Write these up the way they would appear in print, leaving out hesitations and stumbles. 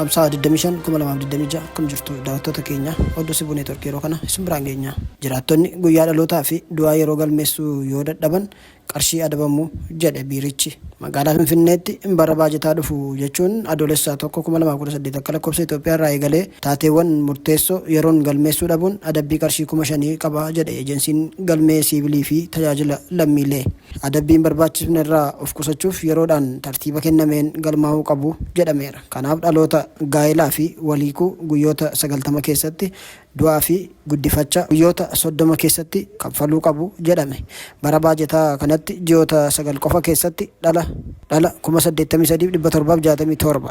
Amsaa 25 2026 akkam jirtu daawwattoota keenya oddoo Sibuu Neetwork yeroo kana isin biraan geenya. Jiraattonni guyyaa dhalootaa fi du'aa yeroo galmeessuu yoo dadhaban qarshii adabamuu jedhe biirichi. Magaalaa Finfinneetti bara baajataa dhufu jechuun adoolessa 1 akka lakkoofsa Itoophiyaa irraa eegalee taateewwan murteessoo yeroon galmeessuu dhabuun adabbii qarshii 5,000 qaba jedhe ejensiin galmee siivilii fi tajaajila lammiilee. Adabbiin barbaachisne irraa of qusachuuf yeroodhaan tartiiba kennameen galmaa'uu qabu jedhameera. Kanaaf dhaloota gaa'elaa fi waliikuu guyyoota 90 keessatti du'aa fi guddifacha guyyoota 30 keessatti kaffaluu qabu jedhame. Bara baajataa kanatti ji'oota 9 qofa keessatti dhala 83,767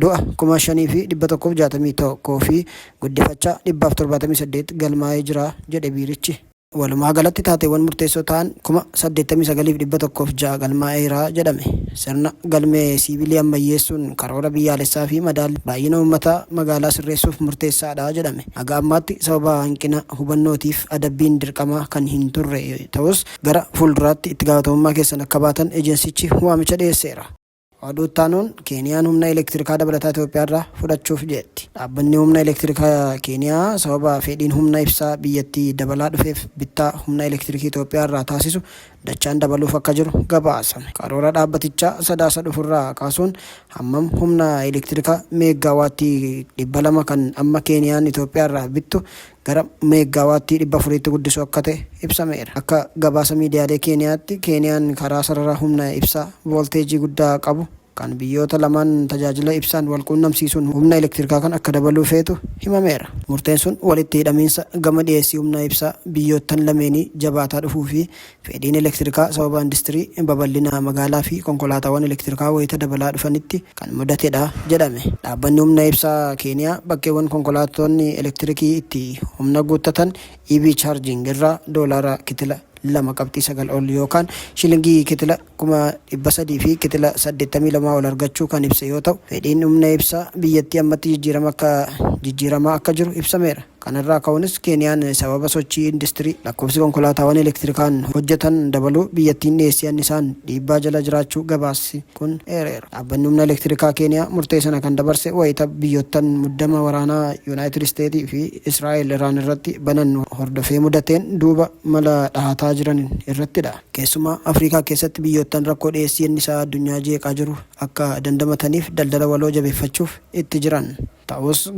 du'a 5,161 fi guddifacha 178 galmaa'ee jira jedhe biirichi. Walumaa galatti taateewwan murteessoo ta'an 89,106 galmaa'eera jedhame. Sirna galmee siivilii ammayyeessuun karoora biyyaalessaa fi madaalli baay'ina uummataa magaalaa sirreessuuf murteessaadha jedhame. Haga ammaatti sababa hanqina hubannootiif adabbiin dirqamaa kan hin turre ta'us gara fuulduraatti itti gaafatamummaa keessan akka baatan ejensichi waamicha dhiyeesseera. Oduu ittaanuun Keeniyaan humna elektirikaa dabalataa Itoophiyaa irraa fudhachuuf jeetti. Dhaabbanni humna elektirikaa Keeniyaa sababa fedhiin humna ibsaa biyyattii dabalaa dhufeef bittaa humna elektirikii Itoophiyaa irraa taasisu dachaan dabaluuf akka jiru gabaasame. Karoora dhaabbatichaa sadaasa dhufurraa kaasuun hammam humna elektirikaa meeggaawwaattii 200 kan amma Keeniyaan Itoophiyaa irraa bittu gara meeggaawwaattii 400tti guddisuu akka ta'e ibsameera. Akka gabaasa miidiyaalee Keeniyaatti Keeniyaan karaa sarara humna ibsaa voolteejii guddaa qabu kan biyyoota lamaan tajaajila ibsaan wal quunnamsiisuun humna elektirikaa kan akka dabaluu feetu himameera. Murteen sun walitti hidhamiinsa gama dhiyeessii humna ibsaa biyyoottan lameenii jabaataa dhufuu fi fedhiin elektirikaa sababa industirii babal'ina magaalaa fi konkolaataawwan elektirikaa wayita dabalaa dhufanitti kan mudatedha jedhame. Dhaabbanni humna ibsaa Keeniyaa bakkeewwan konkolaattonni elektirikii itti humna guuttatan EV charging irraa doolaara kitila 2.9 ol yookaan shilingii kitila 300 fi kitila 82 ol argachuu kan ibse yoo ta'u, fedhiin humna ibsaa biyyattii ammatti jijjiiramaa akka jiru ibsameera. Kanarraa ka'uunis Keeniyaan sababa sochii industirii lakkoofsi konkolaataawwan elektirikaan hojjetan dabaluu biyyattiin dhiyeessii annisaan dhiibbaa jala jiraachuu gabaasi kun eereera. Dhaabbanni humna elektirikaa Keeniyaa murtee sana kan dabarse wayita biyyoottan muddama waraanaa Yuunaayitid Isteetii fi Israa'el Iraan irratti banan hordofee mudateen duuba mala dhahataa jiran irrattidha. Keessumaa Afrikaa keessatti biyyoottan rakkoo dhiyeessii annisaa addunyaa jeeqaa jiru akka dandamataniif daldala waloo jabeeffachuuf itti jiran. Ta'us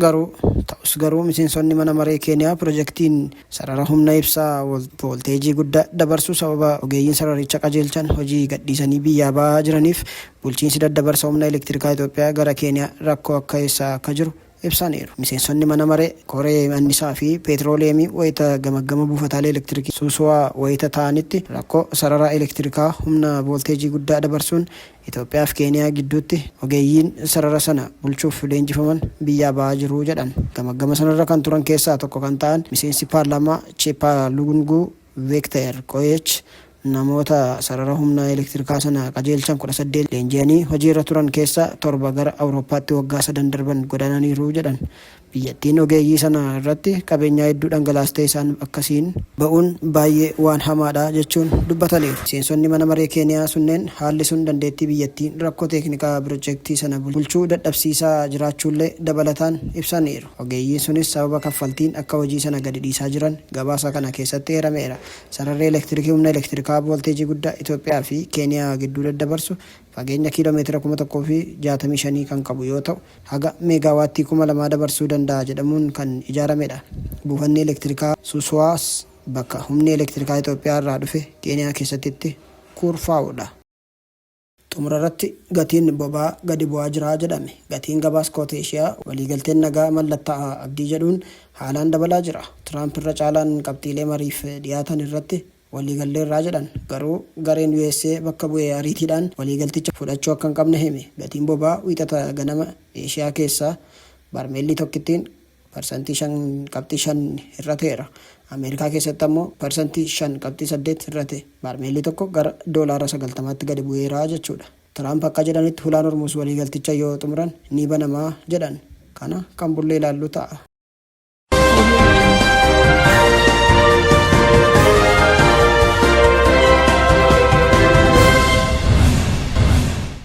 garuu miseensonni mana maree Keeniyaa pirojektiin sarara humna ibsaa voolteejii guddaa dabarsuu sababa ogeeyyiin sararicha qajeelchan hojii gadhiisanii biyyaa ba'aa jiraniif bulchiinsi daddabarsa humna elektirikaa Itoophiyaa gara Keeniyaa rakkoo akka eessaa akka jiru ibsaniiru. Miseensonni mana maree koree annisaa fi peetirooleemii wayita gamaggama buufataalee elektirikii suusuwaa wayita ta'anitti rakkoo sarara elektirikaa humna voolteejii guddaa dabarsuun Itoophiyaa fi Keeniyaa gidduutti ogeeyyiin sarara sana bulchuuf leenjifaman biyyaa ba'aa jiru jedhan. Gamaggama sanarra kan turan keessaa tokko kan ta'an miseensi paarlaamaa Cheepaalunguu Veekter Qoyeech namoota sarara humna elektirikaa sana qajeelchan 18 leenji'anii hojiirra turan keessaa 7 gara Awurooppaatti waggaa 3 darban godaananiiru jedhan. Biyyattiin ogeeyyii sana irratti qabeenyaa hedduu dhangalaastee isaan akkasiin ba'uun baay'ee waan hamaadha jechuun dubbataniiru. Miseensonni mana maree Keeniyaa sunneen haalli sun dandeettii biyyattiin rakkoo teeknikaa pirojektii sana bulchuu dadhabsiisaa jiraachuullee dabalataan ibsaniiru. Ogeeyyiin sunis sababa kaffaltiin akka hojii sana gadi dhiisaa jiran gabaasa kana keessatti eerameera. Sararri elektirikii humna elektirikaa voolteejii guddaa Itoophiyaa fi Keeniyaa gidduu daddabarsu fageenya kiiloomeetira 1,065 kan qabu yoo ta'u, haga meegaawaattii 2,000 dabarsuu danda'a jedhamuun kan ijaaramedha. Buufanni elektirikaa Suusuwaas bakka humni elektirikaa Itoophiyaa irraa dhufe Keeniyaa keessatti kurfaa'udha. Xumurarratti gatiin boba'aa gadi bu'aa jira jedhame. Gatiin gabaas Kooteeshiyaa waliigalteen nagaa mallatta'aa abdii jedhuun haalaan dabalaa jira. Tiraamp irra caalaan qabxiilee mariif dhiyaatan irratti waliigallee irraa jedhan garuu gareen USA bakka bu'ee ariitiidhaan waliigalticha fudhachuu akka hin qabne hime. Gatiin boba'aa wiixata ganama Eeshiyaa keessaa barmeelli tokkittiin %5.5 hir'ateera. Ameerikaa keessatti ammoo %5.8 hir'ate. Barmeelli tokko gara doolaara 90tti gadi bu'eera jechuudha. Tiraamp akka jedhanitti Hulaan Hormuuz waliigalticha yoo xumuran ni banamaa jedhan. Kana kan bullee ilaallu ta'a.